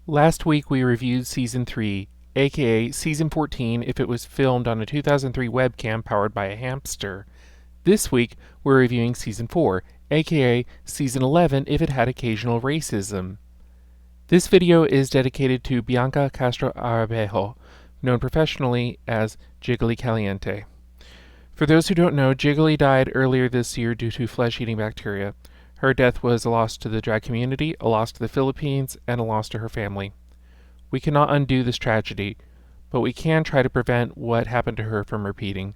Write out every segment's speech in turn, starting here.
Last week we reviewed Season 3, aka Season 14 if it was filmed on a 2003 webcam powered by a hamster. This week we're reviewing Season 4, aka Season 11 if it had occasional racism. This video is dedicated to Bianca Castro Arabejo, known professionally as Jiggly Caliente. For those who don't know, Jiggly died earlier this year due to flesh-eating bacteria. Her death was a loss to the drag community, a loss to the Philippines, and a loss to her family. We cannot undo this tragedy, but we can try to prevent what happened to her from repeating.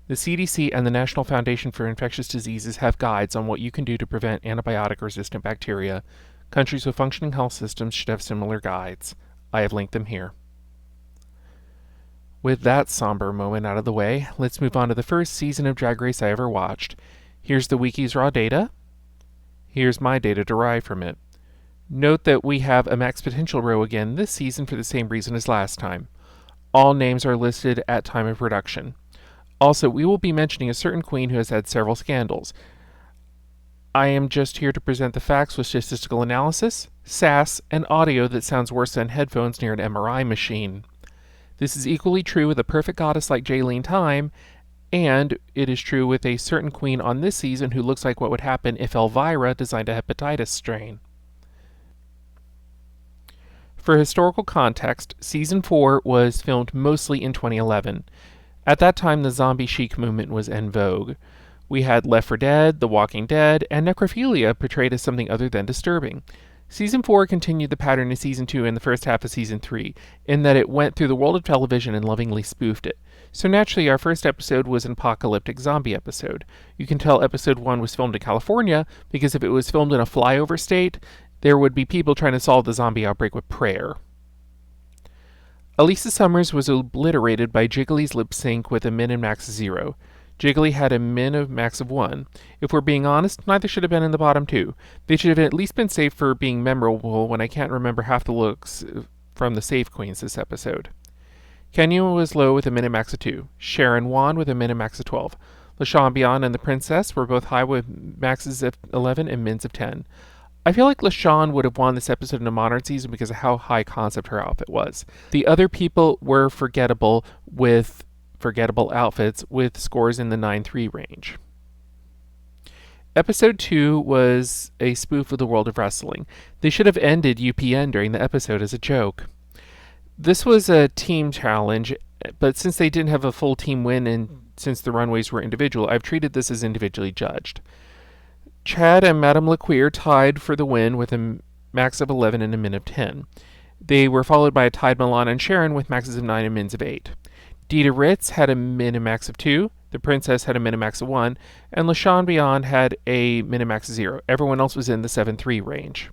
The CDC and the National Foundation for Infectious Diseases have guides on what you can do to prevent antibiotic-resistant bacteria. Countries with functioning health systems should have similar guides. I have linked them here. With that somber moment out of the way, let's move on to the first season of Drag Race I ever watched. Here's the wiki's raw data. Here's my data derived from it. Note that we have a max potential row again this season for the same reason as last time. All names are listed at time of production. Also, we will be mentioning a certain queen who has had several scandals. I am just here to present the facts with statistical analysis, sass, and audio that sounds worse than headphones near an MRI machine. This is equally true with a perfect goddess like Jaylene Time, and it is true with a certain queen on this season who looks like what would happen if Elvira designed a hepatitis strain. For historical context, Season 4 was filmed mostly in 2011. At that time, the zombie chic movement was en vogue. We had Left 4 Dead, The Walking Dead, and necrophilia portrayed as something other than disturbing. Season 4 continued the pattern of Season 2 and the first half of Season 3, in that it went through the world of television and lovingly spoofed it. So naturally, our first episode was an apocalyptic zombie episode. You can tell Episode 1 was filmed in California, because if it was filmed in a flyover state, there would be people trying to solve the zombie outbreak with prayer. Elisa Summers was obliterated by Jiggly's lip sync with a min and max of 0. Jiggly had a min of max of 1. If we're being honest, neither should have been in the bottom 2. They should have at least been safe for being memorable when I can't remember half the looks from the safe queens this episode. Kenya was low with a min and max of 2. Sharon won with a min and max of 12. LaShawn Beyond and the Princess were both high with maxes of 11 and mins of 10. I feel like LaShawn would have won this episode in a modern season because of how high concept her outfit was. The other people were forgettable with forgettable outfits with scores in the 9-3 range. Episode 2 was a spoof of the world of wrestling. They should have ended UPN during the episode as a joke. This was a team challenge, but since they didn't have a full team win and since the runways were individual, I've treated this as individually judged. Chad and Madame LeQueer tied for the win with a max of 11 and a min of 10. They were followed by tied Milan and Sharon with maxes of 9 and mins of 8. Dita Ritz had a min and max of 2, the Princess had a min and max of 1, and LaShawn Beyond had a min and max of 0. Everyone else was in the 7-3 range.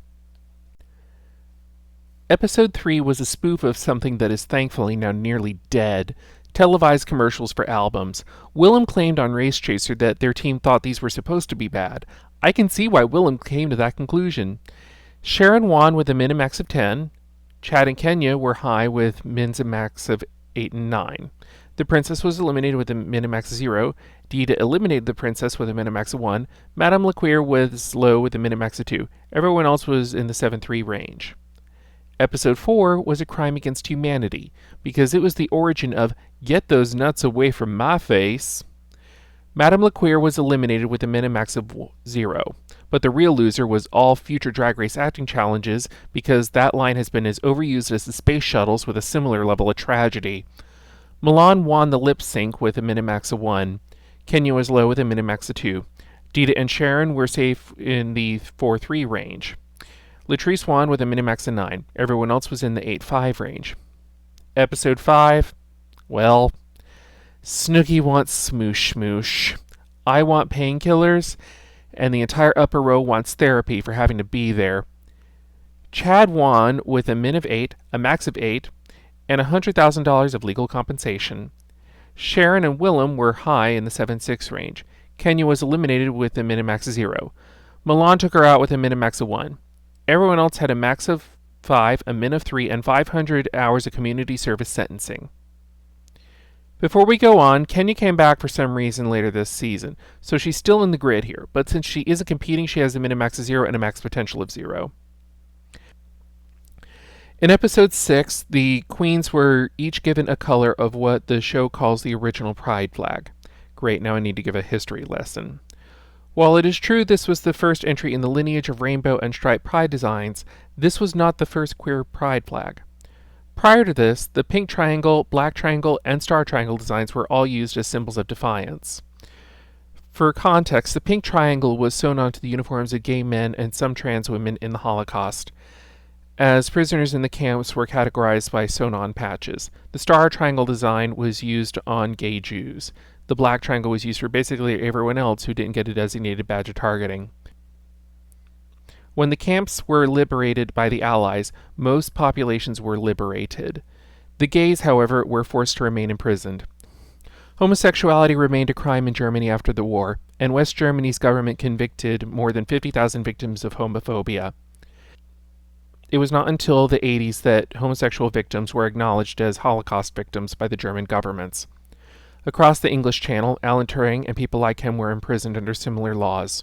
Episode 3 was a spoof of something that is thankfully now nearly dead. Televised commercials for albums. Willem claimed on Race Chaser that their team thought these were supposed to be bad. I can see why Willem came to that conclusion. Sharon won with a min and max of 10. Chad and Kenya were high with mins and max of 8 and 9. The Princess was eliminated with a min and max of 0. Dita eliminated the Princess with a min and max of 1. Madame LeQueer was low with a min and max of 2. Everyone else was in the 7-3 range. Episode 4 was a crime against humanity, because it was the origin of "Get those nuts away from my face." Madame LeQueer was eliminated with a min and max of 0, but the real loser was all future Drag Race acting challenges, because that line has been as overused as the space shuttles with a similar level of tragedy. Milan won the lip sync with a min and max of 1. Kenya was low with a min and max of 2. Dita and Sharon were safe in the 4-3 range. Latrice won with a min and max of 9. Everyone else was in the 8-5 range. Episode 5, well, Snooki wants smoosh smoosh. I want painkillers, and the entire upper row wants therapy for having to be there. Chad won with a min of 8, a max of 8, and $100,000 of legal compensation. Sharon and Willem were high in the 7-6 range. Kenya was eliminated with a min and max of 0. Milan took her out with a min and max of 1. Everyone else had a max of 5, a min of 3, and 500 hours of community service sentencing. Before we go on, Kenya came back for some reason later this season, so she's still in the grid here, but since she isn't competing, she has a min and max of 0 and a max potential of 0. In episode 6, the queens were each given a color of what the show calls the original pride flag. Great, now I need to give a history lesson. While it is true this was the first entry in the lineage of rainbow and striped pride designs, this was not the first queer pride flag. Prior to this, the pink triangle, black triangle, and star triangle designs were all used as symbols of defiance. For context, the pink triangle was sewn onto the uniforms of gay men and some trans women in the Holocaust, as prisoners in the camps were categorized by sewn-on patches. The star triangle design was used on gay Jews. The black triangle was used for basically everyone else who didn't get a designated badge of targeting. When the camps were liberated by the Allies, most populations were liberated. The gays, however, were forced to remain imprisoned. Homosexuality remained a crime in Germany after the war, and West Germany's government convicted more than 50,000 victims of homophobia. It was not until the 80s that homosexual victims were acknowledged as Holocaust victims by the German governments. Across the English Channel, Alan Turing and people like him were imprisoned under similar laws.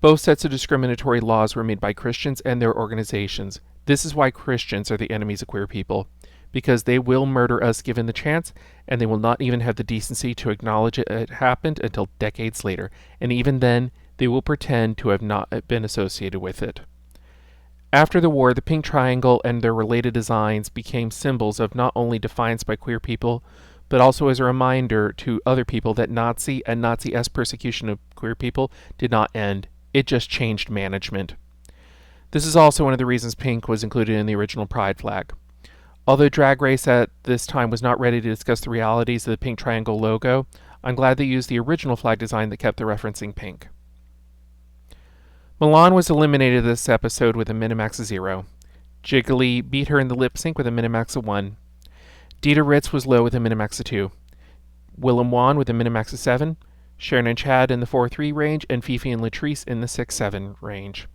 Both sets of discriminatory laws were made by Christians and their organizations. This is why Christians are the enemies of queer people, because they will murder us given the chance, and they will not even have the decency to acknowledge it happened until decades later, and even then, they will pretend to have not been associated with it. After the war, the pink triangle and their related designs became symbols of not only defiance by queer people, but also as a reminder to other people that Nazi and Nazi-esque persecution of queer people did not end. It just changed management. This is also one of the reasons pink was included in the original pride flag. Although Drag Race at this time was not ready to discuss the realities of the pink triangle logo, I'm glad they used the original flag design that kept the referencing pink. Milan was eliminated this episode with a Minimax of 0. Jiggly beat her in the lip sync with a Minimax of 1. Dita Ritz was low with a Minimax of 2. Willem Wan with a Minimax of 7. Sharon and Chad in the 4-3 range, and Fifi and Latrice in the 6-7 range.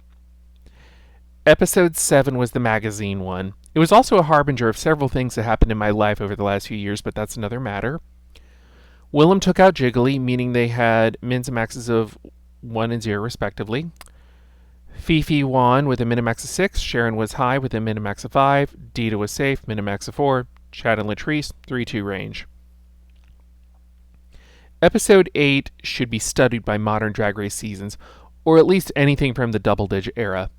Episode 7 was the magazine one. It was also a harbinger of several things that happened in my life over the last few years, but that's another matter. Willem took out Jiggly, meaning they had mins and maxes of 1 and 0 respectively. Fifi won with a Minimax of 6, Sharon was high with a Minimax of 5, Dita was safe, Minimax of 4, Chad and Latrice, 3-2 range. Episode 8 should be studied by modern Drag Race seasons, or at least anything from the double-digit era.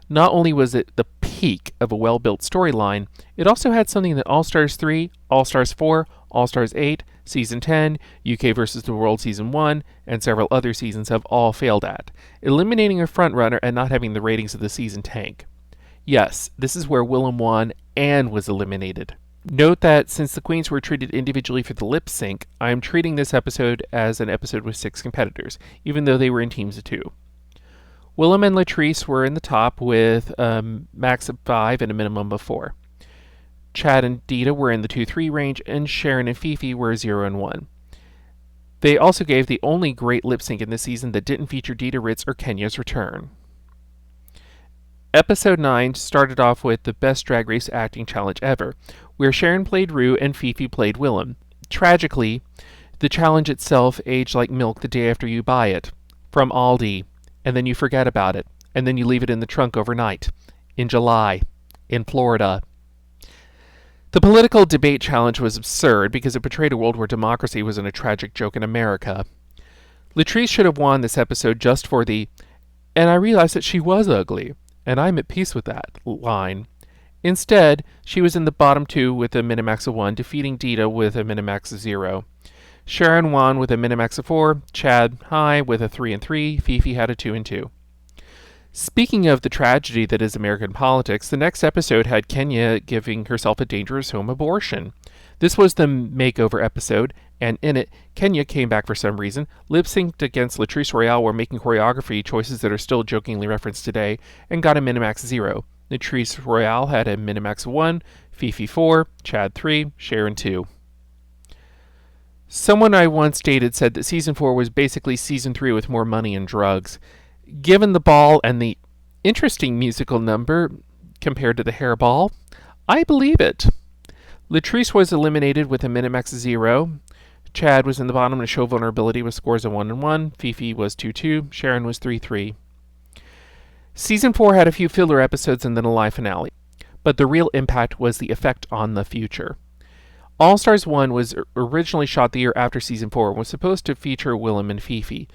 Not only was it the peak of a well-built storyline, it also had something that All-Stars 3, All-Stars 4, All-Stars 8, Season 10, UK vs. the World Season 1, and several other seasons have all failed at, eliminating a frontrunner and not having the ratings of the season tank. Yes, this is where Willem won and was eliminated. Note that since the queens were treated individually for the lip sync, I am treating this episode as an episode with 6 competitors, even though they were in teams of 2. Willem and Latrice were in the top with a max of 5 and a minimum of 4. Chad and Dita were in the 2-3 range, and Sharon and Fifi were 0 and 1. They also gave the only great lip sync in this season that didn't feature Dita Ritz or Kenya's return. Episode 9 started off with the best Drag Race acting challenge ever, where Sharon played Rue and Fifi played Willem. Tragically, the challenge itself aged like milk the day after you buy it, from Aldi, and then you forget about it, and then you leave it in the trunk overnight, in July, in Florida. The political debate challenge was absurd because it portrayed a world where democracy was a tragic joke in America. Latrice should have won this episode just for the, and I realized that she was ugly, and I'm at peace with that line. Instead, she was in the bottom 2 with a Minimax of 1, defeating Dita with a Minimax of 0. Sharon won with a Minimax of 4, Chad high with a 3 and 3, Fifi had a 2 and 2. Speaking of the tragedy that is American politics, the next episode had Kenya giving herself a dangerous home abortion. This was the makeover episode, and in it, Kenya came back for some reason, lip-synced against Latrice Royale while making choreography choices that are still jokingly referenced today, and got a Minimax 0. Latrice Royale had a Minimax 1, Fifi 4, Chad 3, Sharon 2. Someone I once dated said that Season 4 was basically Season 3 with more money and drugs. Given the ball and the interesting musical number compared to the hairball, I believe it. Latrice was eliminated with a Minimax 0. Chad was in the bottom to show vulnerability with scores of 1 and 1. Fifi was 2-2. Sharon was 3-3. Season 4 had a few filler episodes and then a live finale. but the real impact was the effect on the future. All Stars 1 was originally shot the year after Season 4 and was supposed to feature Willem and Fifi.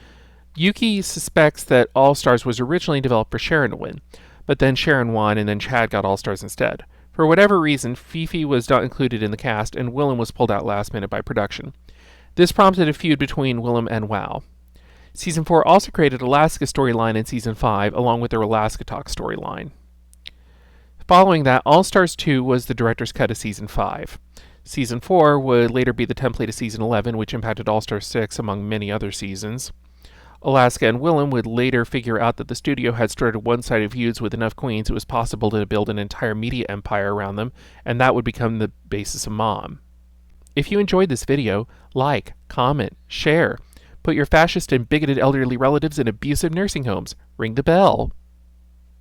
Yuki suspects that All Stars was originally developed for Sharon to win, but then Sharon won and then Chad got All Stars instead. For whatever reason, Fifi was not included in the cast and Willem was pulled out last minute by production. This prompted a feud between Willem and WoW. Season 4 also created Alaska's storyline in Season 5, along with their Alaska Talk storyline. Following that, All Stars 2 was the director's cut of Season 5. Season 4 would later be the template of Season 11, which impacted All Stars 6 among many other seasons. Alaska and Willem would later figure out that the studio had started one-sided feuds with enough queens it was possible to build an entire media empire around them, and that would become the basis of Mom. If you enjoyed this video, like, comment, share. Put your fascist and bigoted elderly relatives in abusive nursing homes. Ring the bell.